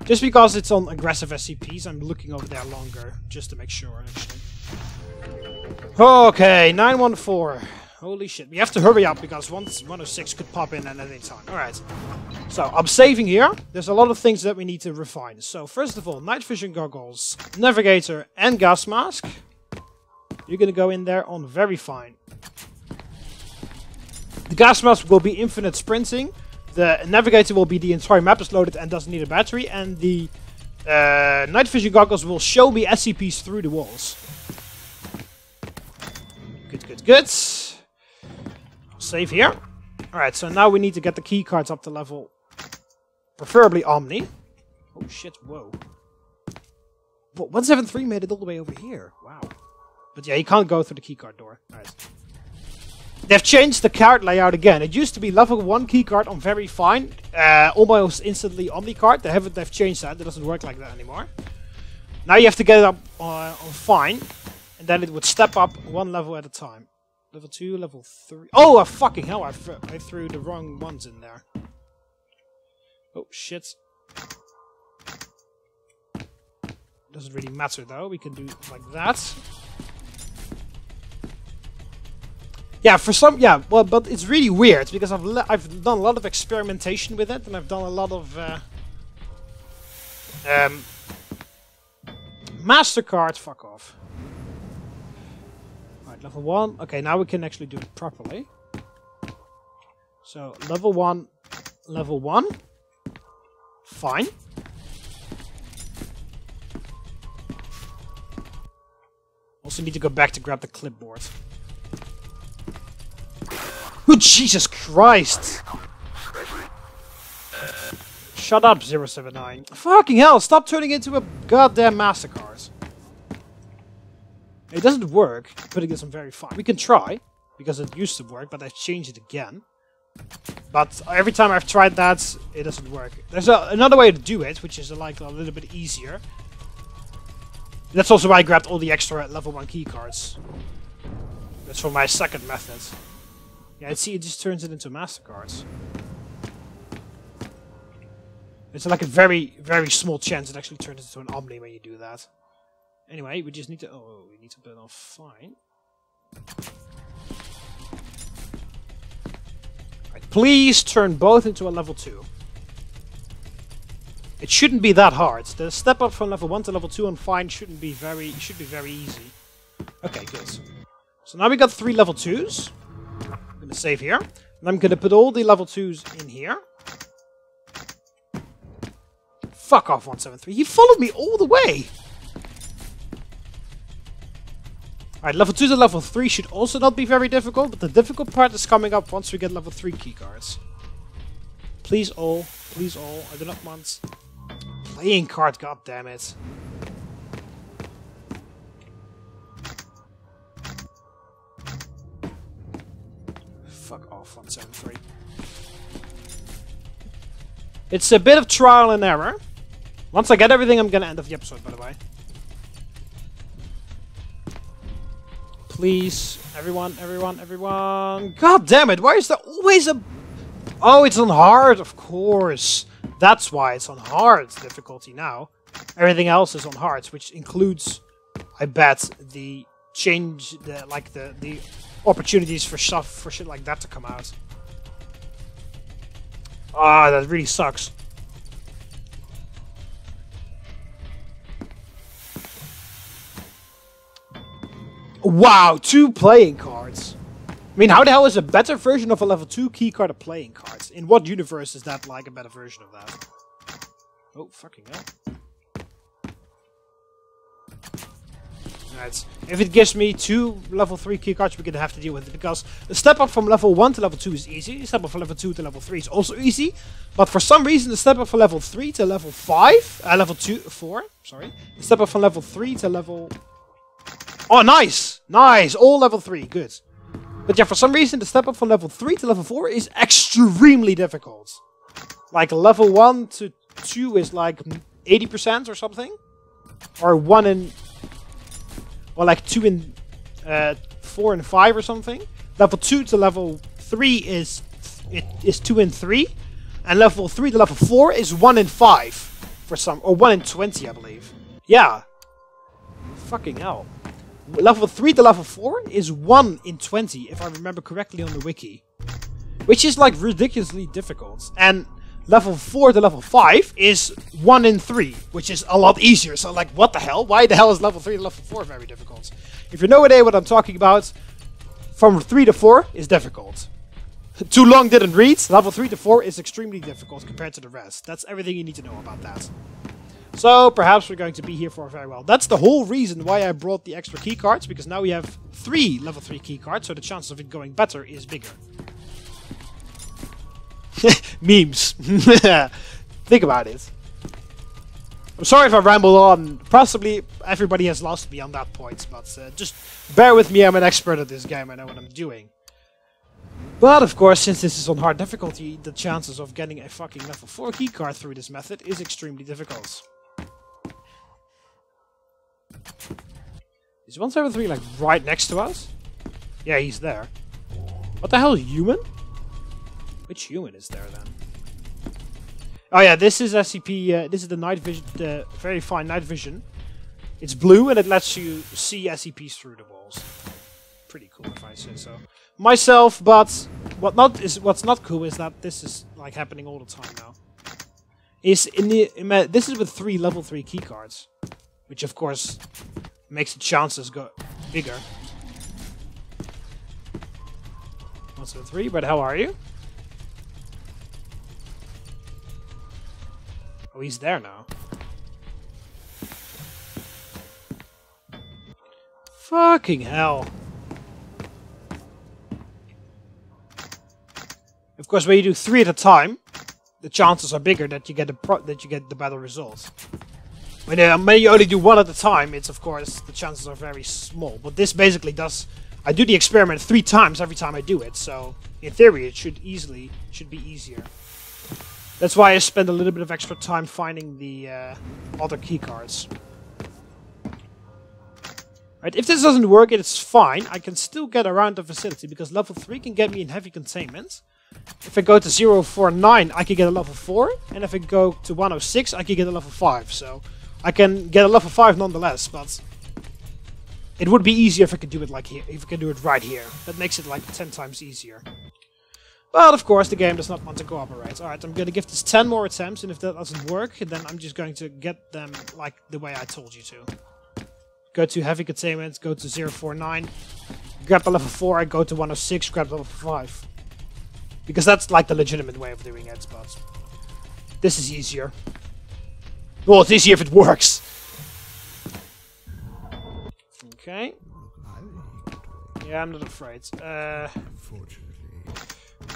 Just because it's on aggressive SCPs, I'm looking over there longer, just to make sure, actually. Okay, 914. Holy shit, we have to hurry up, because 106 could pop in at any time. Alright. So, I'm saving here. There's a lot of things that we need to refine. So, first of all, night vision goggles, navigator, and gas mask. You're gonna go in there on very fine. The gas mask will be infinite sprinting. The navigator will be the entire map is loaded and doesn't need a battery. And the night vision goggles will show me SCPs through the walls. Good, good, good. I'll save here. Alright, so now we need to get the key cards up to level, preferably Omni. Oh shit, whoa. But 173 made it all the way over here. Wow. But yeah, you can't go through the keycard door. Alright. They've changed the card layout again. It used to be level 1 keycard on very fine, almost instantly Omni card. They've changed that. It doesn't work like that anymore. Now you have to get it up on fine, and then it would step up one level at a time. Level 2, level 3. Oh, fucking hell! I threw the wrong ones in there. Oh shit. Doesn't really matter though. We can do it like that. Yeah, well, but it's really weird because I've done a lot of experimentation with it, and I've done a lot of MasterCard. Fuck off. Alright, level 1. Okay, now we can actually do it properly. So level 1, fine. Also need to go back to grab the clipboard. Oh, Jesus Christ! Shut up, 079. Fucking hell, stop turning into a goddamn MasterCard. It doesn't work, putting this on very fine. We can try, because it used to work, but I've changed it again. But every time I've tried that, it doesn't work. There's another way to do it, which is like a little bit easier. That's also why I grabbed all the extra level 1 keycards. That's for my second method. Yeah, see, it just turns it into MasterCards. It's like a very, very small chance it actually turns into an Omni when you do that. Anyway, we just need to... Oh, we need to put it on fine. Right, please turn both into a level 2. It shouldn't be that hard. The step up from level 1 to level 2 on fine should be very easy. Okay, good. So now we got 3 level 2s. I'm gonna save here. And I'm gonna put all the level 2s in here. Fuck off, 173. You followed me all the way! Alright, level 2 to level 3 should also not be very difficult, but the difficult part is coming up once we get level 3 keycards. Please all, I do not want playing card, goddammit. Fuck off, 173. It's a bit of trial and error. Once I get everything, I'm gonna end off the episode, by the way. Please, everyone. God damn it, why is there always a... Oh, it's on hard, of course. That's why it's on hard difficulty now. Everything else is on hard, which includes, I bet, the opportunities for shit like that to come out. Ah, that really sucks. Wow, 2 playing cards. I mean, how the hell is a better version of a level 2 keycard a playing card? In what universe is that like a better version of that? Oh, fucking hell. Right. If it gives me 2 level 3 keycards, we're gonna have to deal with it, because the step up from level 1 to level 2 is easy. The step up from level 2 to level 3 is also easy. But for some reason, the step up from level 3 to level 4, sorry. The step up from level 3 to level... Oh, nice! Nice! All level 3, good. But yeah, for some reason, the step up from level 3 to level 4 is extremely difficult. Like, level 1 to 2 is like 80% or something. Or 1 in... Or like 2 in 4 and 5 or something. Level 2 to level 3 is 2 in 3. And level 3 to level 4 is 1 in 5. for some, or 1 in 20, I believe. Yeah. Fucking hell. Level 3 to level 4 is 1 in 20, if I remember correctly on the wiki. Which is like ridiculously difficult. And level 4 to level 5 is 1 in 3, which is a lot easier. So like, what the hell? Why the hell is level 3 to level 4 very difficult? If you know what I'm talking about, from 3 to 4 is difficult. Too long didn't read. Level 3 to 4 is extremely difficult compared to the rest. That's everything you need to know about that. So, perhaps we're going to be here for a very while. That's the whole reason why I brought the extra keycards, because now we have 3 level 3 keycards, so the chances of it going better is bigger. Memes. Think about it. I'm sorry if I ramble on. Possibly everybody has lost me on that point, but just bear with me, I'm an expert at this game, I know what I'm doing. But of course, since this is on hard difficulty, the chances of getting a fucking level 4 keycard through this method is extremely difficult. Is 173 like right next to us? Yeah, he's there. What the hell is human? Which human is there then? Oh yeah, this is SCP, this is the night vision, the very fine night vision. It's blue and it lets you see SCPs through the walls. Pretty cool if I say so. Myself, but what's not cool is that this is like happening all the time now. This is with 3 level 3 keycards, which of course makes the chances go bigger. 173, but how are you? Oh, he's there now. Fucking hell. Of course, when you do 3 at a time, the chances are bigger that you get the better results. When you only do 1 at a time, it's of course the chances are very small. But this basically does. I do the experiment 3 times every time I do it, so in theory it should be easier. That's why I spend a little bit of extra time finding the other keycards. Right, if this doesn't work, it's fine. I can still get around the facility because level 3 can get me in heavy containment. If I go to 049, I can get a level 4, and if I go to 106, I can get a level 5. So I can get a level 5 nonetheless, but it would be easier if I could do it like here. If I could do it right here, that makes it like 10 times easier. But of course, the game does not want to cooperate. All right, I'm going to give this 10 more attempts, and if that doesn't work, then I'm just going to get them like the way I told you to. Go to heavy containment, go to 049, grab a level 4, I go to 106, grab level 5. Because that's like the legitimate way of doing it, but this is easier. Well, it's easier if it works. Okay. Yeah, I'm not afraid.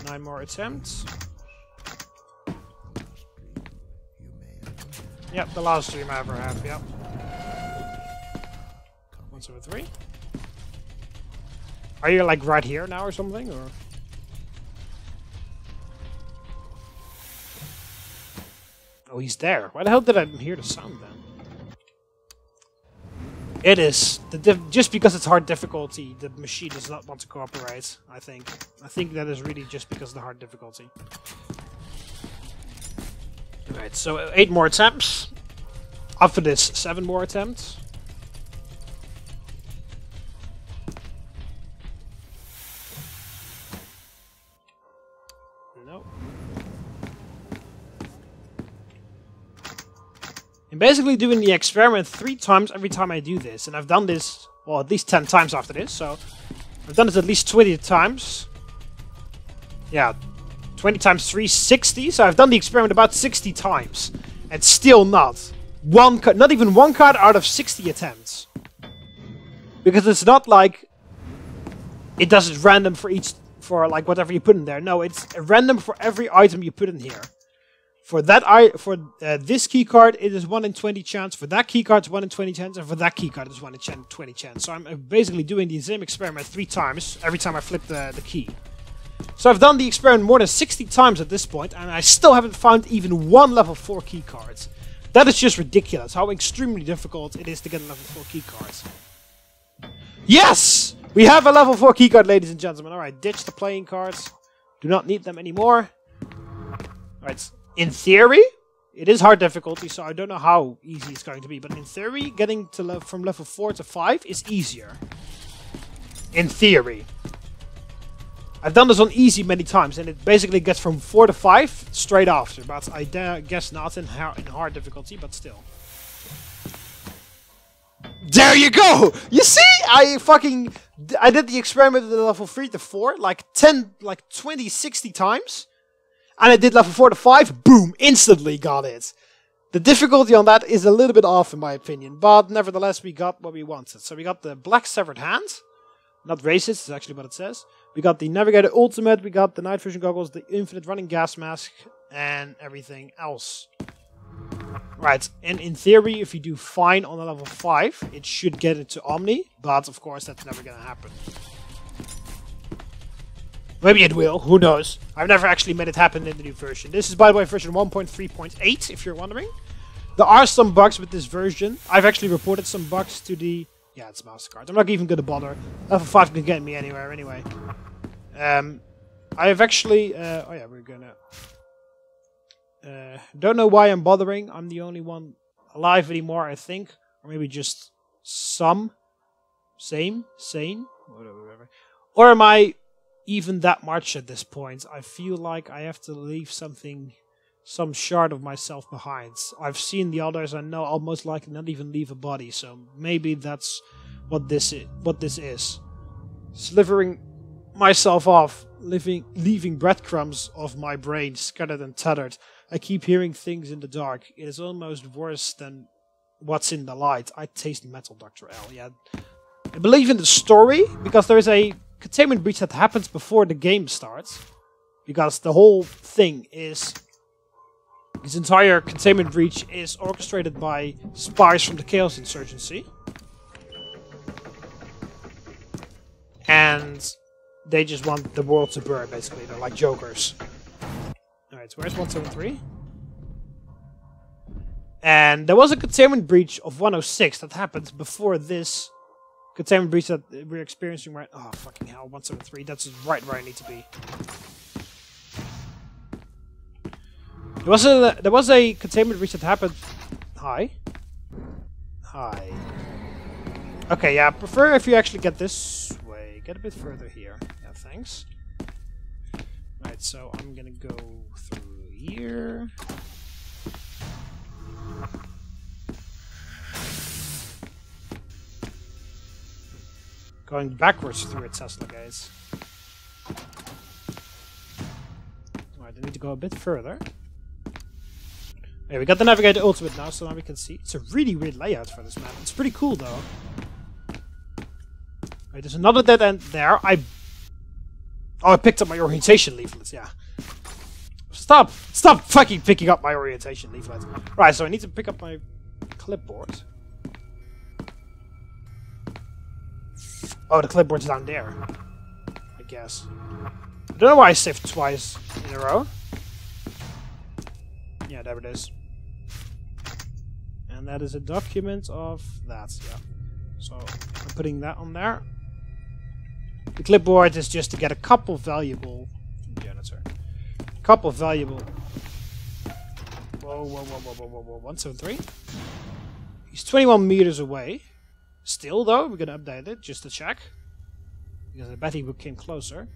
9 more attempts. Yep, the last stream I ever have, yep. 173. Are you like right here now or something, or? Oh, he's there. Why the hell did I hear the sound then? It is. Just because it's hard difficulty, the machine does not want to cooperate, I think. I think that is really just because of the hard difficulty. Alright, so 8 more attempts. After this, 7 more attempts. Nope. I'm basically doing the experiment 3 times every time I do this, and I've done this, well, at least 10 times after this, so I've done it at least 20 times. Yeah, 20 times 3, 60, so I've done the experiment about 60 times, and still not even one card out of 60 attempts. Because it's not like it does it random for like whatever you put in there. No, it's random for every item you put in here. For this keycard, it is 1 in 20 chance. For that keycard, it's 1 in 20 chance. And for that keycard, it's 1 in 20 chance. So I'm basically doing the same experiment 3 times every time I flip the key. So I've done the experiment more than 60 times at this point, and I still haven't found even 1 level 4 keycard. That is just ridiculous, how extremely difficult it is to get a level 4 keycard. Yes! We have a level 4 keycard, ladies and gentlemen. Alright, ditch the playing cards. Do not need them anymore. Alright. In theory, It is hard difficulty, so I don't know how easy it's going to be. But in theory, getting to from level 4 to 5 is easier. In theory. I've done this on easy many times, and it basically gets from 4 to 5 straight after. But I guess not in hard difficulty, but still. There you go! You see? I did the experiment at level 3 to 4 like 10, like 20, 60 times. And I did level 4 to 5, boom, instantly got it. The difficulty on that is a little bit off in my opinion, but nevertheless we got what we wanted. So we got the black severed hand, not racist, is actually what it says. We got the Navigator Ultimate, we got the night vision goggles, the infinite running gas mask, and everything else. Right, and in theory, if you do fine on a level 5, it should get into Omni, but of course that's never gonna happen. Maybe it will, who knows. I've never actually made it happen in the new version. This is, by the way, version 1.3.8, if you're wondering. There are some bugs with this version. I've actually reported some bugs to the... Yeah, it's MasterCard. I'm not even going to bother. Level 5 can get me anywhere, anyway. I have actually... oh yeah, we're gonna... don't know why I'm bothering. I'm the only one alive anymore, I think. Or maybe just sane? Whatever. Or am I... even that much at this point? I feel like I have to leave some shard of myself behind. I've seen the others, I know I'll most likely not even leave a body, so maybe that's what this is. Slivering myself off, leaving breadcrumbs of my brain scattered and tethered. I keep hearing things in the dark. It is almost worse than what's in the light. I taste metal, Dr. L. Yeah. I believe in the story, because there is a containment breach that happens before the game starts, because the whole thing is, this entire containment breach is orchestrated by spies from the Chaos Insurgency, and they just want the world to burn, basically. They're like jokers. Alright, so where's 173? And there was a containment breach of 106 that happened before this containment breach that we're experiencing right... Oh, fucking hell, 173. That's right where I need to be. There was a containment breach that happened... Hi? Hi. Okay, yeah, I prefer if you actually get this way. Get a bit further here. Yeah, thanks. Right, so I'm gonna go through here. Going backwards through a Tesla, guys. Alright, I need to go a bit further. Okay, we got the Navigator Ultimate now, so now we can see. It's a really weird layout for this map. It's pretty cool, though. Right, there's another dead end there. Oh, I picked up my orientation leaflets, yeah. Stop fucking picking up my orientation leaflets. Right, so I need to pick up my clipboard. Oh, the clipboard's down there, I guess. I don't know why I saved twice in a row. Yeah, there it is. And that is a document of that, yeah. So, I'm putting that on there. The clipboard is just to get a couple valuable... Janitor. A couple valuable... Whoa, 173? He's 21 meters away. Still, though, we're gonna update it just to check, because I bet he came closer.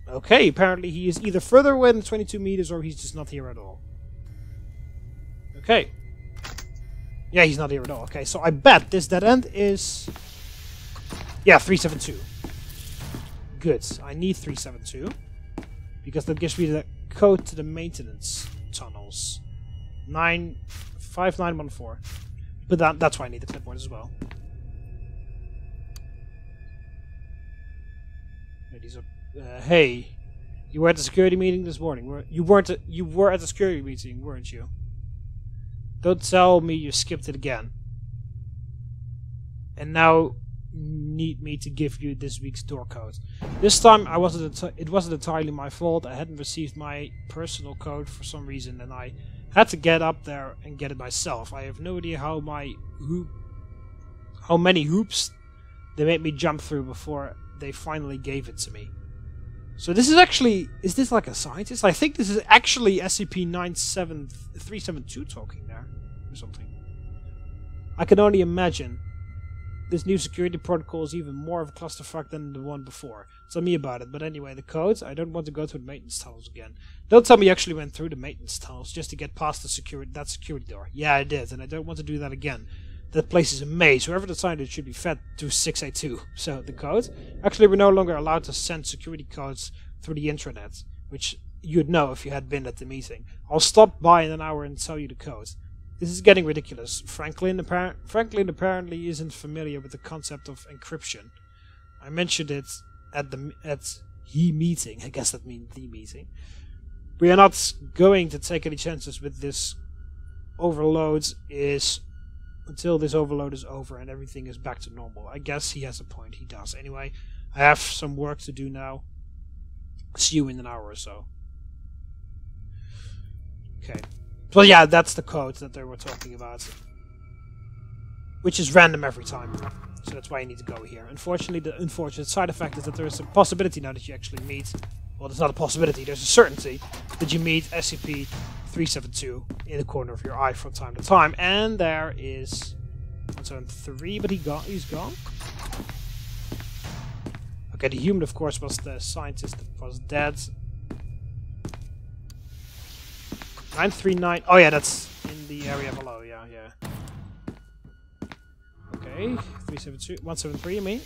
Okay, apparently he is either further away than 22 meters or he's just not here at all. Okay. Yeah, he's not here at all. Okay, so I bet this dead end is... Yeah, 372. Good. I need 372, because that gives me the code to the maintenance tunnels. 5914. But that's why I need the clipboard as well. Hey, you were at the security meeting this morning. You were at the security meeting, weren't you? Don't tell me you skipped it again. And now need me to give you this week's door code. This time it wasn't entirely my fault. I hadn't received my personal code for some reason, and I had to get up there and get it myself. I have no idea how many hoops they made me jump through before they finally gave it to me. So this is actually... Is this like a scientist? I think this is actually SCP-372 talking there. Or something. I can only imagine. This new security protocol is even more of a clusterfuck than the one before. Tell me about it. But anyway, the codes. I don't want to go through the maintenance tunnels again. Don't tell me you actually went through the maintenance tunnels just to get past the security door. Yeah, I did, and I don't want to do that again. That place is a maze. Whoever designed it should be fed to 682. So, the code? Actually, we're no longer allowed to send security codes through the intranet, which you'd know if you had been at the meeting. I'll stop by in an hour and tell you the code. This is getting ridiculous. Franklin apparently isn't familiar with the concept of encryption. I mentioned it at the meeting. I guess that means the meeting. We are not going to take any chances with this overload until this overload is over and everything is back to normal. I guess he has a point. He does. Anyway, I have some work to do now. See you in an hour or so. Okay. Well, yeah, that's the code that they were talking about. Which is random every time. So that's why you need to go here. Unfortunately, the unfortunate side effect is that there is a possibility now that you actually meet... Well, there's not a possibility, there's a certainty that you meet SCP-372 in the corner of your eye from time to time. And there is 173, but he's gone. Okay, the human, of course, was the scientist that was dead. 939. Oh yeah, that's in the area below. Yeah. Okay, 372, 173. I mean,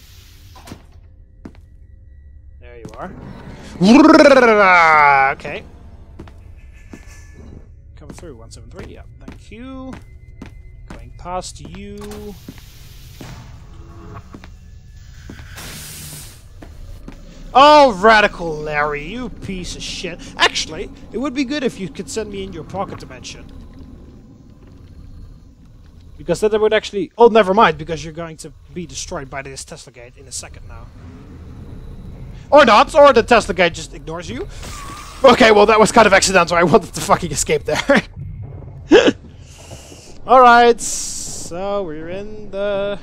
there you are. Okay, coming through 173. Yeah, thank you. Going past you. Oh, Radical Larry, you piece of shit. Actually, it would be good if you could send me in your pocket dimension. Because then I would actually... Oh, never mind, because you're going to be destroyed by this Tesla gate in a second now. Or not, or the Tesla gate just ignores you. Okay, well, that was kind of accidental. I wanted to fucking escape there. Alright, so we're in the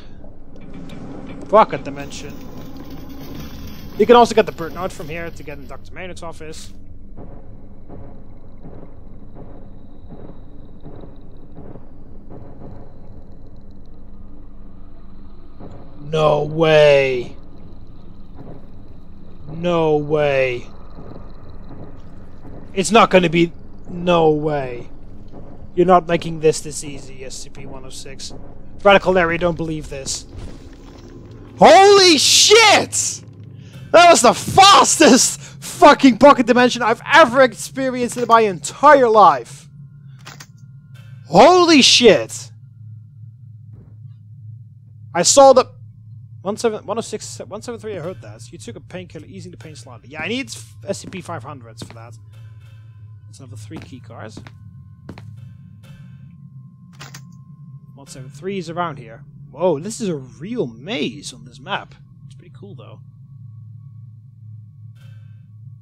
pocket dimension. You can also get the bird note from here to get in Dr. Maynard's office. No way. No way. It's not going to be... No way. You're not making this easy, SCP-106. Radical Larry, don't believe this. Holy shit! That was the fastest fucking pocket dimension I've ever experienced in my entire life. Holy shit. I saw the... 106, 173, I heard that. You took a painkiller, easing the pain slightly. Yeah, I need SCP-500s for that. That's another 3 key cards. 173 is around here. Whoa, this is a real maze on this map. It's pretty cool, though.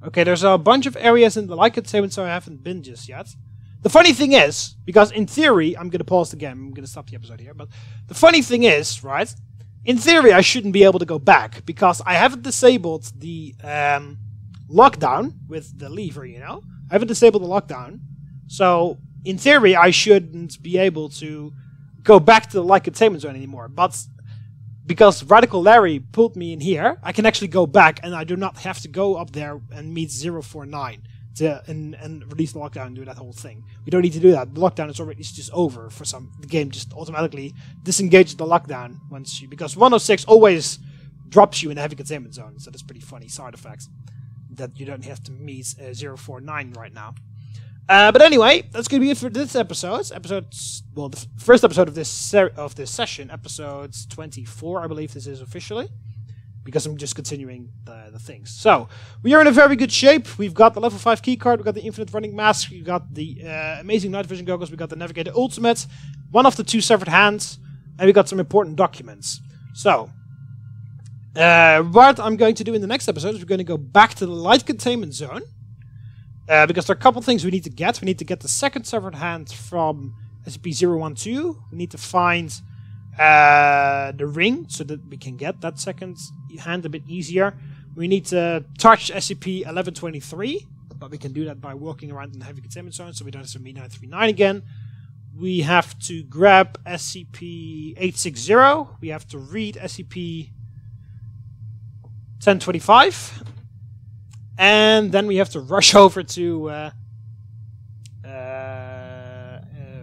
Okay, there's a bunch of areas in the light containment zone I haven't been just yet. The funny thing is, because in theory, I'm going to pause the game, I'm going to stop the episode here, but the funny thing is, right, in theory I shouldn't be able to go back, because I haven't disabled the lockdown with the lever, you know? I haven't disabled the lockdown, so in theory I shouldn't be able to go back to the light containment zone anymore, but... Because Radical Larry pulled me in here, I can actually go back and I do not have to go up there and meet 049 and release the lockdown and do that whole thing. We don't need to do that. The lockdown is already just over for some. The game just automatically disengages the lockdown once you... Because 106 always drops you in a heavy containment zone, so that's pretty funny side effect. That you don't have to meet 049 right now. But anyway, that's going to be it for this episode. Well, the first episode of this session, episode 24, I believe this is officially, because I'm just continuing the things. So, we are in a very good shape. We've got the level 5 keycard, we've got the infinite running mask, we've got the amazing night vision goggles, we've got the Navigator Ultimate, one of the 2 severed hands, and we got some important documents. So, what I'm going to do in the next episode is we're going to go back to the light containment zone. Because there are a couple things we need to get. We need to get the second severed hand from SCP-012. We need to find the ring so that we can get that second hand a bit easier. We need to touch SCP-1123, but we can do that by walking around in the heavy containment zone, so we don't have to v9.3.8 again. We have to grab SCP-860. We have to read SCP-1025. And then we have to rush over to...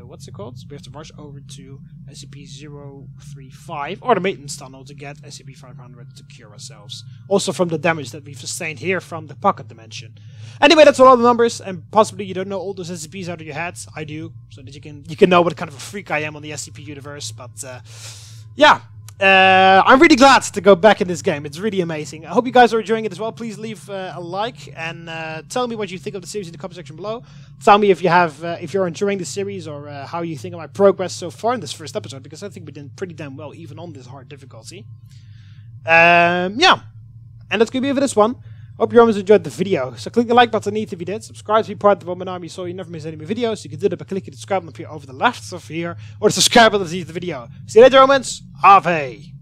what's it called? We have to rush over to SCP-035, or the maintenance tunnel, to get SCP-500 to cure ourselves. Also from the damage that we've sustained here from the pocket dimension. Anyway, that's all the numbers, and possibly you don't know all those SCPs out of your head. I do, so that you can know what kind of a freak I am on the SCP universe. But yeah, I'm really glad to go back in this game. It's really amazing. I hope you guys are enjoying it as well. Please leave a like and tell me what you think of the series in the comment section below. Tell me if you're enjoying the series, or how you think of my progress so far in this first episode, because I think we did pretty damn well even on this hard difficulty. Yeah, and that's gonna be it for this one. Hope you always enjoyed the video. So click the like button if you did. Subscribe to be part of the Roman Army so you never miss any more videos. You can do that by clicking the subscribe button up here over the left of here, or the subscribe button to see the video. See you later, Romans. Ave.